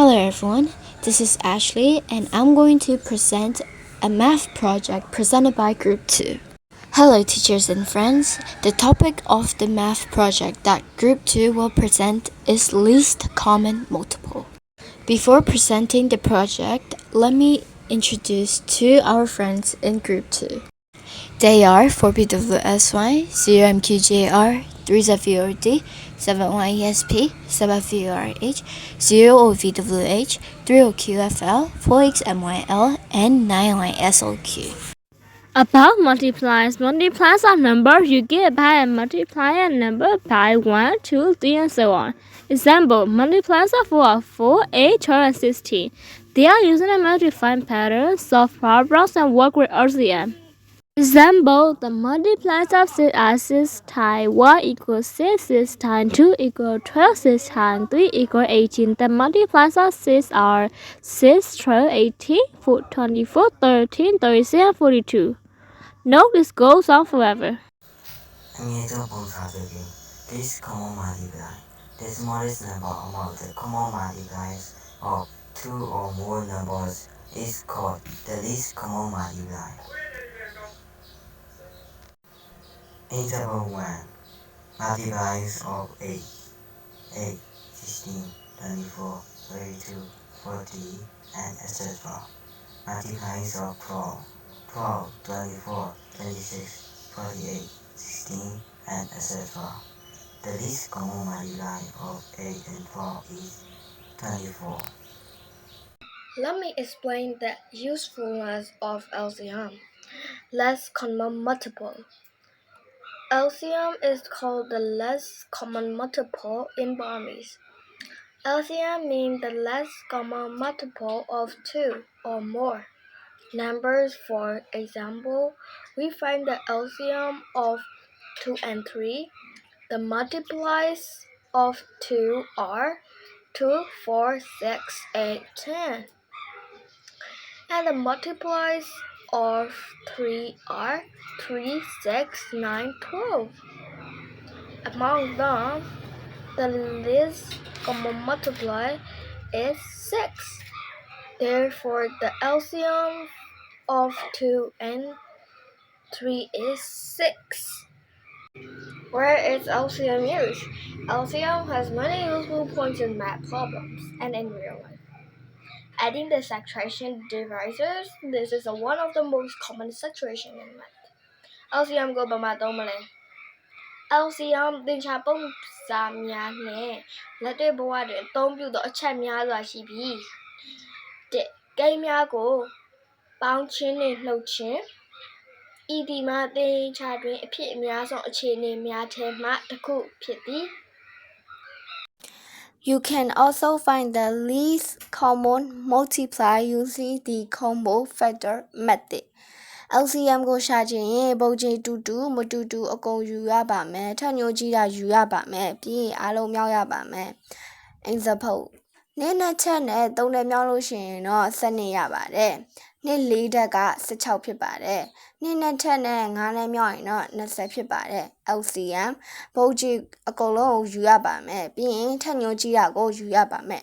Hello everyone, this is Ashley and I'm going to present a math project presented by Group 2. Hello teachers and friends, the topic of the math project that Group 2 will present is least common multiple. Before presenting the project, let me introduce two our friends in Group 2. They are 4BWSY, 0MQJR, 3ZVOD, 7YESP, 7VORH, 0OVWH, 3OQFL, 4XMYL, and 9YSOQ. About multipliers a number you get by and multiply a number by 1, 2, 3 and so on. Example, multipliers of 4, 8, 12 and 16. They are using a multiplying pattern, solve problems and work with LCM. Example, the multipliers of 6 are 6 times 1 equals 6, 6 times 2 equals 12, 6 times 3 equals 18. The multipliers of 6 are 6, 12, 18, 24, 13, 36 and 42. Note this goes on forever. This common multiply. The smallest number among the common multipliers of two or more numbers is called the least common multiply. Example 1. Multipliers of 8, 16, 24, 32, 40, and etc. Multipliers of 12, 24, 26, 48, 16, and etc. The least common multiply of 8 and 12 is 24. Let me explain the usefulness of LCM. Less common multiple. LCM is called the less common multiple in Burmese. LCM means the less common multiple of two or more numbers. For example, we find the LCM of 2 and 3. The multiplies of 2 are 2, 4, 6, 8, 10. And the multiplies of 3 are 3, 6, 9, 12. Among them, the least common multiply is 6. Therefore, the LCM of 2 and 3 is 6. Where is LCM used? LCM has many useful points in math problems and in real life. Adding the subtraction divisors, this is one of the most common subtraction in math. LCM ကိုဘာမှသုံးမလဲ LCM သင်္ချာပုံစံများနဲ့လက်တွေ့ဘဝတွင်အသုံးပြုသောအချက်များစွာရှိပြီး ကိန်းများကိုပေါင်းခြင်းနှင့်နှုတ်ခြင်း ဤသည်မှာသင်္ချာတွင်အဖြစ်အများဆုံးအခြေအနေများထဲမှတစ်ခုဖြစ်သည် You can also find the least common multiply using the combo factor method. LCM ကိုရှာချင်ရင်ပုံချင်းတူတူမတူတူအကုန်ယူရပါမယ်ထပ်ညိုကြီးတာယူရပါမယ်ပြီးရင်အားလုံးမြောက်ရပါမယ် Example နေ့နဲ့ချက်နဲ့3နဲ့မြောက်လို့ရှိရင်တော့7နဲ့ရပါတယ်နေ့4ဓာတ်က16ဖြစ်ပါတယ်နေ့နဲ့ချက်နဲ့9နဲ့မြောက်ရင်တော့20ဖြစ်ပါတယ် LCM ပုံချင်းအကုန်လုံးကိုယူရပါမယ်ပြီးရင်ထပ်ညိုကြီးတာကိုယူရပါမယ်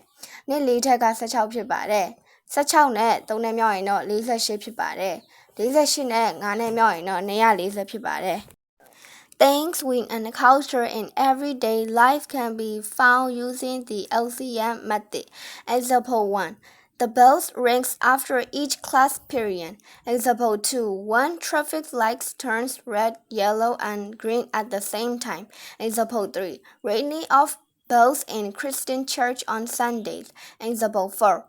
နေ့4ဓာတ်က16ဖြစ်ပါတယ်16နဲ့3နဲ့မြောက်ရင်တော့48ဖြစ်ပါတယ်48နဲ့9နဲ့မြောက်ရင်တော့240ဖြစ်ပါတယ် Things we encounter in everyday life can be found using the LCM method. Example 1. The bell rings after each class period. Example 2. One traffic light turns red, yellow, and green at the same time. Example 3. Ringing of bells in Christian church on Sundays. Example 4.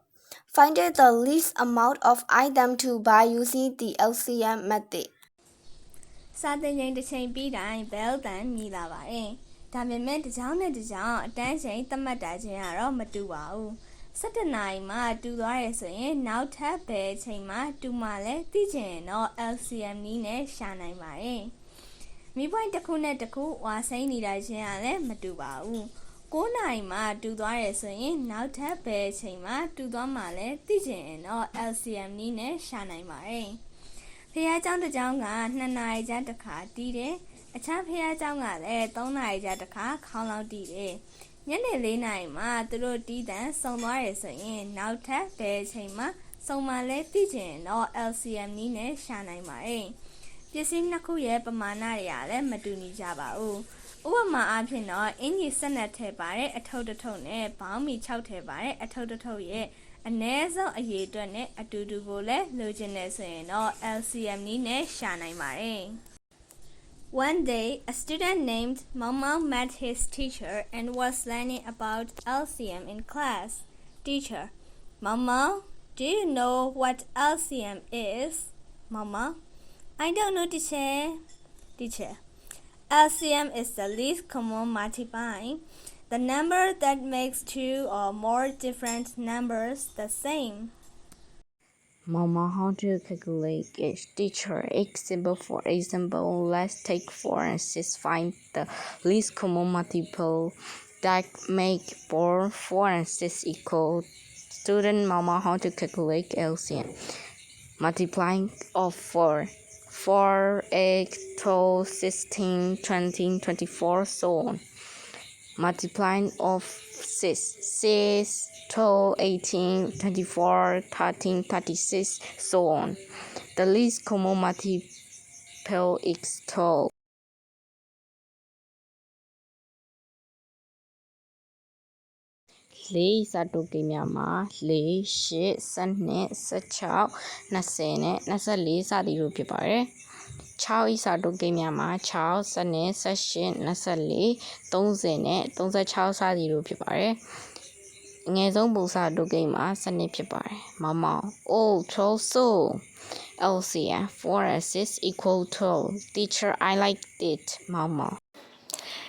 Find the least amount of item to buy using the LCM method. စာသင်ချိန်တစ်ချိန်ပြီးတိုင်း bell တန်မြည်လာပါတယ်။ဒါပေမဲ့တစ်ကြောင်းနဲ့တစ်ကြောင်းအတန်းချိန်သတ်မှတ်တာချင်းကတော့မတူပါဘူး။17နာရီမှတူသွားရဆိုရင်နောက်ထပ်ဘယ်ချိန်မှတူမှလည်းသိချင်တော့ LCM နည်းနဲ့ရှာနိုင်ပါတယ်။မိပွိုင်းတစ်ခုနဲ့တစ်ခုဝါစိမ့်နေတာချင်းကလည်းမတူပါဘူး။9နာရီမှတူသွားရဆိုရင်နောက်ထပ်ဘယ်ချိန်မှတူသွားမှလည်းသိချင်တော့ LCM နည်းနဲ့ရှာနိုင်ပါတယ်။ဖះเจ้าတစ်เจ้าက2နာရီကြာတစ်ခါတီးတယ်အခြားဖះเจ้าကလည်း3နာရီကြာတစ်ခါခေါင်းလောက်တီးတယ် ညနေ4နာရီမှာသူတို့တီးတန့်စုံသွားရဆိုရင်နောက်ထပ်ဘယ်အချိန်မှာစုံမှလဲသိချင်တော့ LCM နည်းနဲ့ရှာနိုင်ပါတယ်ပစ္စည်းနှစ်ခုရဲ့ပမာဏတွေကလည်းမတူညီကြပါဘူးဥပမာအားဖြင့်တော့အင်ကြီး12ထည့်ပါတဲ့အထုပ်တစ်ထုပ်နဲ့ဘောင်းမီ6ထည့်ပါတဲ့အထုပ်တစ်ထုပ်ရဲ့အနည်းဆုံးအရေအတွက်နဲ့အတူတူကိုလည်းလိုချင်နေဆိုရင်တော့ LCM နည်းနဲ့ရှာနိုင်ပါတယ် One day, a student named Mama met his teacher and was learning about LCM in class. Teacher, Mama, do you know what LCM is? Mama, I don't know, teacher. Teacher, LCM is the least common multiplying, the number that makes two or more different numbers the same. Mama, how to calculate it? Teacher, for example, let's take 4 and 6. Find the least common multiple that make 4 and 6 equal. Student, Mama, how to calculate LCM? Multiplying of 4. 4, 8, 12, 16, 20, 24, so on. Multiplying of 6, 12, 18, 24, 13, 36, so on. The least common multiple is 12. 4 စာတိုကိန်းများမှာ4 8 12 16 20နဲ့24စသည်တို့ဖြစ်ပါတယ်6ဤစာတိုကိန်းများမှာ6 12 18 24 30နဲ့36စသည်တို့ဖြစ်ပါတယ်အငယ်ဆုံးပုံစာတိုကိန်းမှာ12ဖြစ်ပါတယ်မောင်မောင် Oh 12 so LCM 4 and 6 equal 12 Teacher I like it မောင်မောင်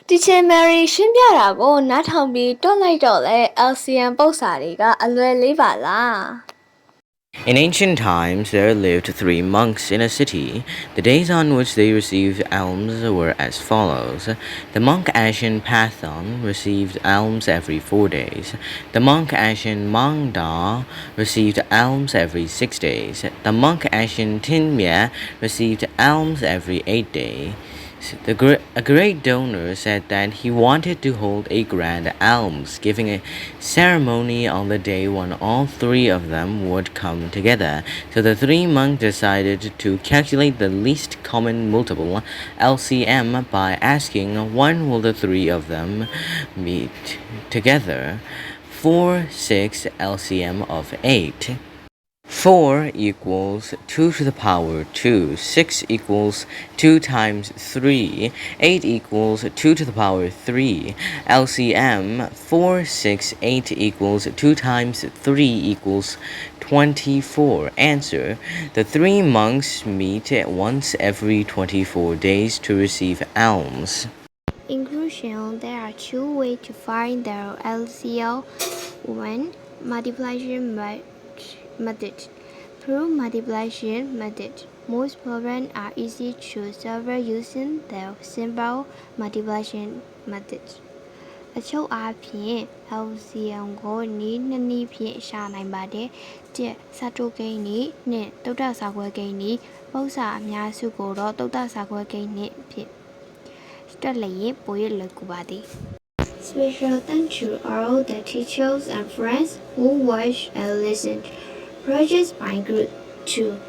Teacher Mary ရှင်းပြတာကိုနားထောင်ပြီးတွန်းလိုက်တော့လေ LCM ပု္ပ္ပစာတွေကအလွယ်လေးပါလား In ancient times, there lived 3 monks in a city. The days on which they received alms were as follows. The monk Ashen Pathon received alms every 4 days. The monk Ashen Mangda received alms every 6 days. The monk Ashen Tinmya received alms every 8 days. A great donor said that he wanted to hold a grand alms giving a ceremony on the day when all 3 of them would come together. So the 3 monks decided to calculate the least common multiple LCM by asking when will the 3 of them meet together. 4, 6 LCM of 8. 4 equals 2 to the power 2, 6 equals 2 times 3, 8 equals 2 to the power 3, LCM 4, 6, 8 equals 2 times 3 equals 24. Answer, the 3 monks meet once every 24 days to receive alms. Inclusion, there are 2 ways to find the LCM. 1. Multiplication method. Through multiplication method, most problems are easy to solve using the simple multiplication method. အချုပ်အားဖြင့် LCM ကိုနည်း2နည်းဖြင့်ရှာနိုင်ပါတယ်။1. စာတိုကိန်းနည်း 2. သုဒ္ဓစာခွဲကိန်းနည်းပု္ပ္ပစာအများစုကိုတော့သုဒ္ဓစာခွဲကိန်းနည်းဖြင့်တွက်လျင်ပို၍လွယ်ကူပါသည် Special thanks to all the teachers and friends who watched and listened. Projects by Group 2.